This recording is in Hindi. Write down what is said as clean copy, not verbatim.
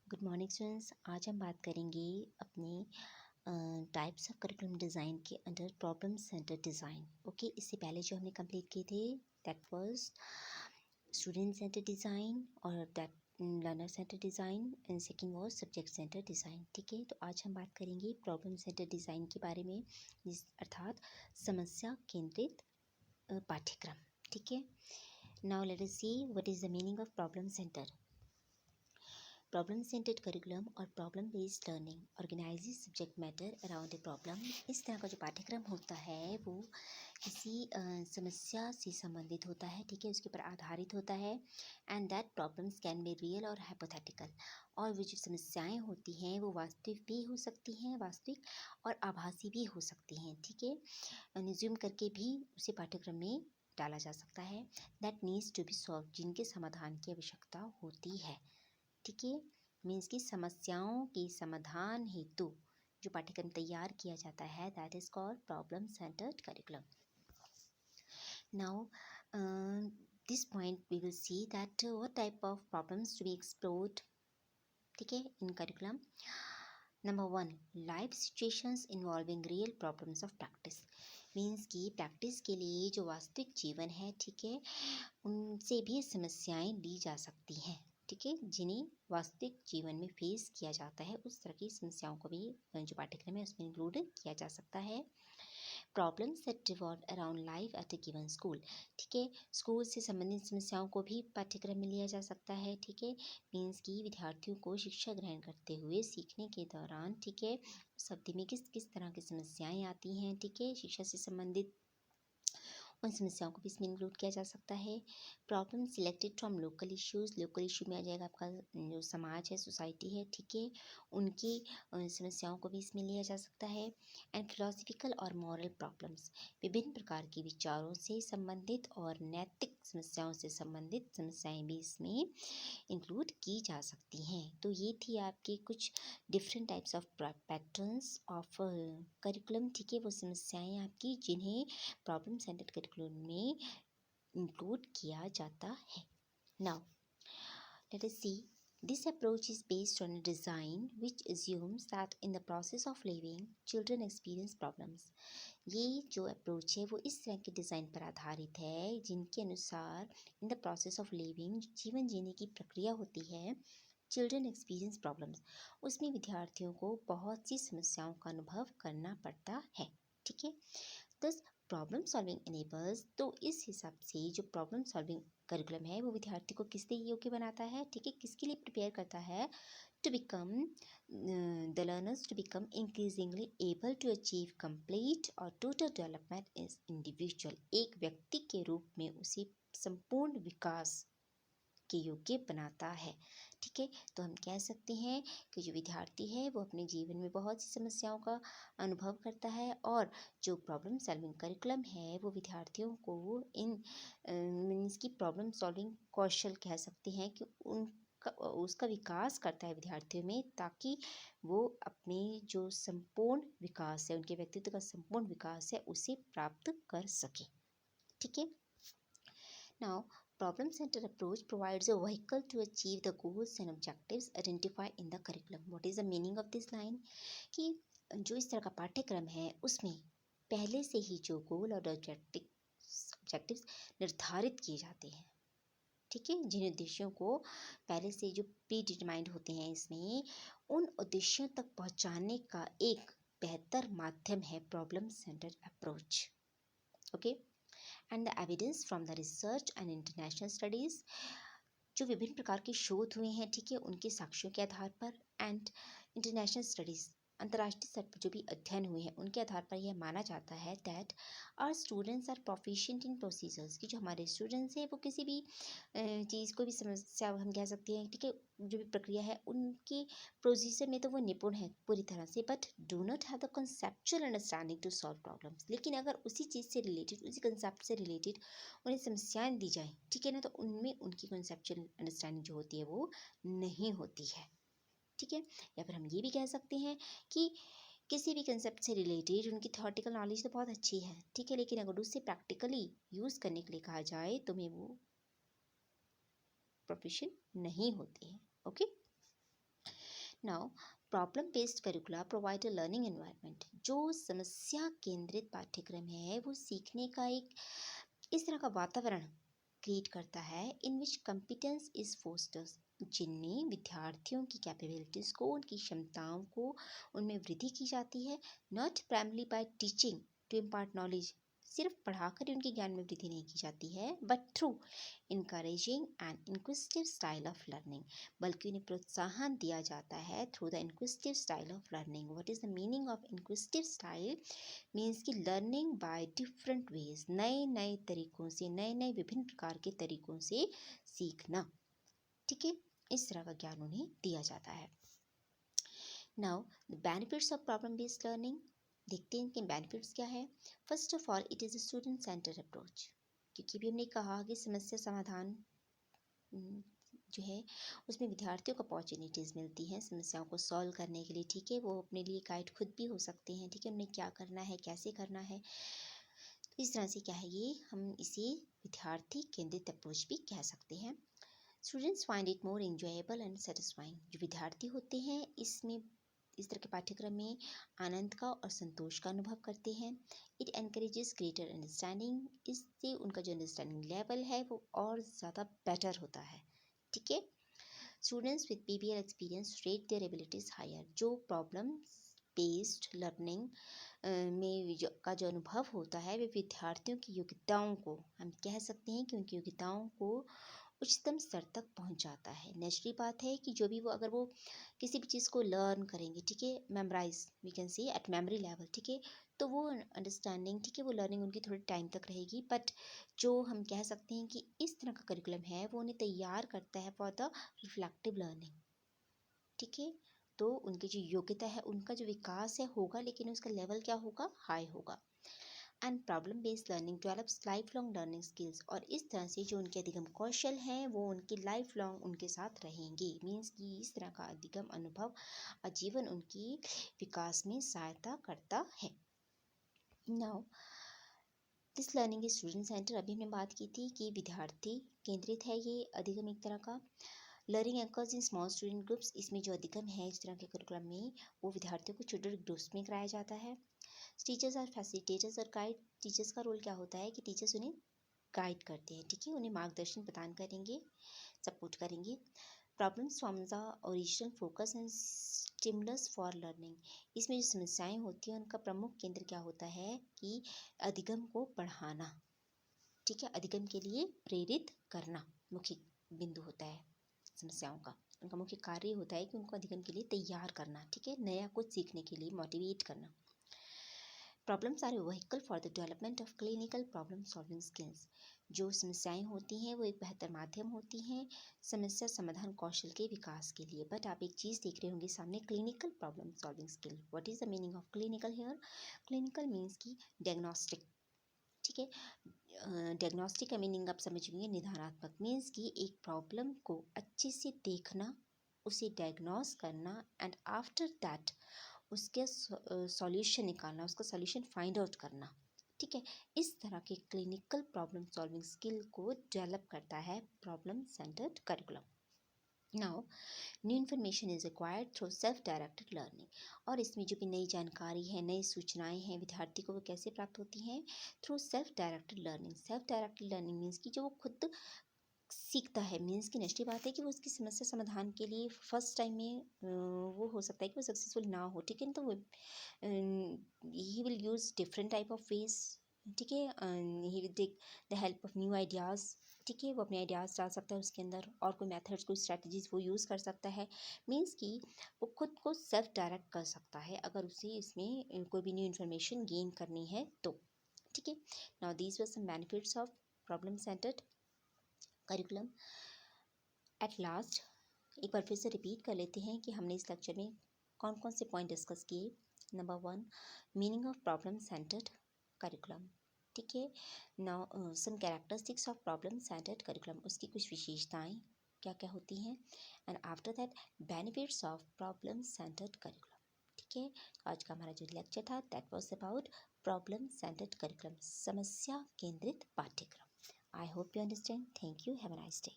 Good morning students. आज हम बात करेंगे अपने टाइप्स ऑफ करिकुलम डिज़ाइन के under problem centre design. Okay, इससे पहले जो हमने कंप्लीट किए थे that was student centre design और that learner centre design and second was subject centre design. ठीक है, तो आज हम बात करेंगे प्रॉब्लम सेंटर डिज़ाइन के बारे में, अर्थात समस्या केंद्रित पाठ्यक्रम। ठीक है, now let us see what is the meaning of problem centre. Problem centred curriculum और problem based learning organises subject matter around a problem. इस तरह का जो पाठ्यक्रम होता है वो किसी समस्या से संबंधित होता है। ठीक है, उसके ऊपर आधारित होता है and that problems can be real और हाइपोथेटिकल। और वो जो समस्याएं होती हैं वो वास्तविक भी हो सकती हैं, वास्तविक और आभासी भी हो सकती हैं। ठीक है, रिज्यूम करके भी उसे पाठ्यक्रम में डाला जा सकता है। That needs to be solve, जिनके समाधान की आवश्यकता होती है। ठीक है, मीन्स की समस्याओं के समाधान हेतु जो पाठ्यक्रम तैयार किया जाता है that is called problem centred curriculum. Now this point we will see that what type of problems to be explored. ठीक है, in curriculum. Number 1, life situations involving real problems of practice. Means की प्रैक्टिस के लिए जो वास्तविक जीवन है, ठीक है, उनसे भी समस्याएं ली जा सकती हैं। ठीक है, जिन्हें वास्तविक जीवन में फेस किया जाता है उस तरह की समस्याओं को भी जो पाठ्यक्रम है उसमें इंक्लूड किया जा सकता है। Problems that revolve around life at a given school. ठीक है, स्कूल से संबंधित समस्याओं को भी पाठ्यक्रम में लिया जा सकता है। ठीक है, मीन्स की विद्यार्थियों को शिक्षा ग्रहण करते हुए सीखने के दौरान, ठीक है, उस अवधि में किस किस तरह की समस्याएं आती हैं, ठीक है, शिक्षा से संबंधित उन समस्याओं को भी इसमें इंक्लूड किया जा सकता है। Problem selected from local issues, local issue में आ जाएगा आपका जो समाज है, सोसाइटी है, ठीक है, उनकी समस्याओं को भी इसमें लिया जा सकता है। एंड फिलोसफिकल और मॉरल प्रॉब्लम्स, विभिन्न प्रकार के विचारों से संबंधित और नैतिक समस्याओं से संबंधित समस्याएं भी इसमें इंक्लूड की जा सकती हैं। तो ये थी आपके कुछ different types of patterns of curriculum. ठीक है, वो समस्याएं आपकी जिन्हें प्रॉब्लम सेंटर्ड करिकुलम में इंक्लूड किया जाता है। Now let us see, this approach is based on a design which assumes that in the process of living children experience problems. ये जो अप्रोच है वो इस तरह के डिज़ाइन पर आधारित है जिनके अनुसार in the process of living, जीवन जीने की प्रक्रिया होती है, चिल्ड्रन एक्सपीरियंस प्रॉब्लम्स, उसमें विद्यार्थियों को बहुत सी समस्याओं का अनुभव करना पड़ता है। ठीक है, दस प्रॉब्लम सॉल्विंग एनेबल्स, तो इस हिसाब से जो प्रॉब्लम सॉल्विंग करिकुलम है वो विद्यार्थी को किस लिए योग्य बनाता है, ठीक है, किसके लिए प्रिपेयर करता है, to become the learners to become increasingly able to achieve complete और टोटल डेवलपमेंट इज इंडिविजुअल। एक व्यक्ति के रूप में उसे संपूर्ण विकास के योग्य बनाता है। ठीक है, तो हम कह सकते हैं कि जो विद्यार्थी है वो अपने जीवन में बहुत सी समस्याओं का अनुभव करता है और जो प्रॉब्लम सॉल्विंग करिकुलम है वो विद्यार्थियों को इन मीन्स की प्रॉब्लम सॉल्विंग कौशल कह सकते हैं कि उसका विकास करता है विद्यार्थियों में, ताकि वो अपने जो संपूर्ण विकास है, उनके व्यक्तित्व का संपूर्ण विकास है, उसे प्राप्त कर सके। ठीक है, now problem centered approach provides a vehicle to achieve the goals and objectives identified in the curriculum. What is the meaning of this line? कि जो इस तरह का पाठ्यक्रम है उसमें पहले से ही जो गोल और ऑब्जेक्टिव्स निर्धारित किए जाते हैं। ठीक है, जिन उद्देश्यों को पहले से जो प्री डिटरमाइंड होते हैं, इसमें उन उद्देश्यों तक पहुंचाने का एक बेहतर माध्यम है problem centred approach. Okay, and the evidence from the research and international studies, जो विभिन्न प्रकार के शोध हुए हैं, ठीक है, उनके साक्ष्यों के आधार पर, एंड इंटरनेशनल स्टडीज़, अंतर्राष्ट्रीय स्तर पर जो भी अध्ययन हुए हैं उनके आधार पर यह माना जाता है that our students are proficient in procedures, कि जो हमारे स्टूडेंट्स हैं वो किसी भी चीज़ को भी समस्या हम कह सकते हैं, ठीक है, जो भी प्रक्रिया है उनकी प्रोसीजर में तो वो निपुण है पूरी तरह से, but do not have the conceptual understanding to solve problems. लेकिन अगर उसी चीज़ से रिलेटेड, उसी कंसेप्ट से रिलेटेड उन्हें समस्याएं दी जाए, ठीक है ना, तो उनमें उनकी कंसेप्चुअल अंडरस्टैंडिंग जो होती है वो नहीं होती है। ठीक है, या फिर हम ये भी कह सकते हैं कि किसी भी कंसेप्ट से रिलेटेड उनकी थ्योरेटिकल नॉलेज तो बहुत अच्छी है, ठीक है, लेकिन अगर उससे प्रैक्टिकली यूज़ करने के लिए कहा जाए तो में वो प्रोफिशिएंट नहीं होती है। Okay, now problem based करिकुला provide a learning environment. जो समस्या केंद्रित पाठ्यक्रम है वो सीखने का एक इस तरह का वातावरण क्रिएट करता है इन विच कंपिटेंस इज फोस्टर्स, जिनमें विद्यार्थियों की कैपेबिलिटीज को, उनकी क्षमताओं को, उनमें वृद्धि की जाती है। Not primarily by teaching to impart knowledge, सिर्फ पढ़ाकर उनके ज्ञान में वृद्धि नहीं की जाती है, but through encouraging and inquisitive style of learning, बल्कि उन्हें प्रोत्साहन दिया जाता है through the inquisitive style of learning. What is the meaning of inquisitive style? Means कि लर्निंग बाय डिफरेंट वेज, नए नए तरीकों से, नए नए विभिन्न प्रकार के तरीकों से सीखना। ठीक है, इस तरह का ज्ञान उन्हें दिया जाता है। Now the benefits of problem based learning, देखते हैं इनके बेनिफिट्स क्या है। First of all it is a student centre approach, क्योंकि भी हमने कहा कि समस्या समाधान जो है उसमें विद्यार्थियों को अपॉर्चुनिटीज़ मिलती हैं समस्याओं को सॉल्व करने के लिए। ठीक है, वो अपने लिए गाइड खुद भी हो सकते हैं। ठीक है, उन्हें क्या करना है, कैसे करना है। तो इस तरह से क्या है, ये हम इसे विद्यार्थी केंद्रित अप्रोच भी कह सकते हैं। Students find it more enjoyable and satisfying, जो विद्यार्थी होते हैं इसमें इस तरह के पाठ्यक्रम में आनंद का और संतोष का अनुभव करते हैं। इट एनकरेजेस ग्रेटर अंडरस्टैंडिंग, इससे उनका जो अंडरस्टैंडिंग लेवल है वो और ज़्यादा बेटर होता है। ठीक है, students with PBL experience rate their abilities higher, जो प्रॉब्लम बेस्ड लर्निंग में जो अनुभव होता है वे विद्यार्थियों की योग्यताओं को, हम कह सकते हैं कि उनकी योग्यताओं को उच्चतम स्तर तक पहुंच जाता है। नेचुरली बात है कि जो भी वो अगर वो किसी भी चीज़ को लर्न करेंगे, ठीक है, memorise we can see at memory level, ठीक है, तो वो अंडरस्टैंडिंग, ठीक है, वो लर्निंग उनकी थोड़ी टाइम तक रहेगी। बट जो हम कह सकते हैं कि इस तरह का करिकुलम है वो उन्हें तैयार करता है फॉर द रिफ्लेक्टिव लर्निंग। ठीक है, तो उनकी जो योग्यता है, उनका जो विकास है होगा, लेकिन उसका लेवल क्या होगा, हाई होगा। And problem based learning develops life long learning skills, और इस तरह से जो उनके अधिगम कौशल हैं वो उनकी लाइफ लॉन्ग उनके साथ रहेंगे। मीन्स कि इस तरह का अधिगम अनुभव आजीवन उनकी विकास में सहायता करता है। Now this learning is student centre, अभी हमने बात की थी कि विद्यार्थी केंद्रित है ये अधिगम एक तरह का। Learning occurs in small student groups, इसमें जो अधिगम है इस तरह के करिकुलम में वो विद्यार्थियों को छोटे ग्रुप्स में कराया जाता है। टीचर्स आर फैसिलिटेटर्स और गाइड, टीचर्स का रोल क्या होता है कि टीचर्स उन्हें गाइड करते हैं। ठीक है, उन्हें मार्गदर्शन प्रदान करेंगे, सपोर्ट करेंगे। Problems from the original focus and stimulus for learning, इसमें जो समस्याएं होती हैं उनका प्रमुख केंद्र क्या होता है कि अधिगम को बढ़ाना। ठीक है, अधिगम के लिए प्रेरित करना मुख्य बिंदु होता है समस्याओं का। उनका मुख्य कार्य होता है कि उनको अधिगम के लिए तैयार करना। ठीक है, नया कुछ सीखने के लिए मोटिवेट करना। Problems are a vehicle for the development of clinical problem solving skills, जो समस्याएं होती हैं वो एक बेहतर माध्यम होती हैं समस्या समाधान कौशल के विकास के लिए। बट आप एक चीज़ देख रहे होंगे सामने, clinical problem solving skill. What is the meaning of clinical here? Clinical means की डायग्नोस्टिक। ठीक है, डायग्नोस्टिक का मीनिंग आप समझेंगे निदानात्मक, मीन्स कि एक प्रॉब्लम को अच्छे से देखना, उसे डायग्नोस करना एंड आफ्टर दैट उसके सॉल्यूशन निकालना, उसका सॉल्यूशन फाइंड आउट करना। ठीक है, इस तरह के क्लिनिकल प्रॉब्लम सॉल्विंग स्किल को डेवलप करता है problem centred curriculum. Now new information is acquired through self directed learning, और इसमें जो भी नई जानकारी है, नई सूचनाएं हैं विद्यार्थी को वो कैसे प्राप्त होती हैं? Through self directed learning. Self directed learning means कि जो वो खुद सीखता है, मीन्स की नेचुरल बात है कि वो उसकी समस्या समाधान के लिए फर्स्ट टाइम में वो हो सकता है कि वो सक्सेसफुल ना हो। ठीक है, तो वो he will use different type of ways. ठीक है, he will take the help of new ideas. ठीक है, वो अपने आइडियाज़ डाल सकता है उसके अंदर, और कोई मेथड्स, कोई स्ट्रैटेजीज वो यूज़ कर सकता है। मीन्स कि वो खुद को सेल्फ डायरेक्ट कर सकता है अगर उसे इसमें कोई भी न्यू इन्फॉर्मेशन गेन करनी है तो। ठीक है, now these were some benefits of problem centred curriculum. At last एक बार फिर से रिपीट कर लेते हैं कि हमने इस लेक्चर में कौन कौन से पॉइंट डिस्कस किए। Number 1, meaning of problem centred curriculum. ठीक है, now some characteristics of problem centred curriculum, उसकी कुछ विशेषताएं क्या क्या होती हैं। And after that benefits of problem centred curriculum. ठीक है, आज का हमारा जो लेक्चर था that was about problem centred curriculum, समस्या केंद्रित पाठ्यक्रम। I hope you understand. Thank you, have a nice day.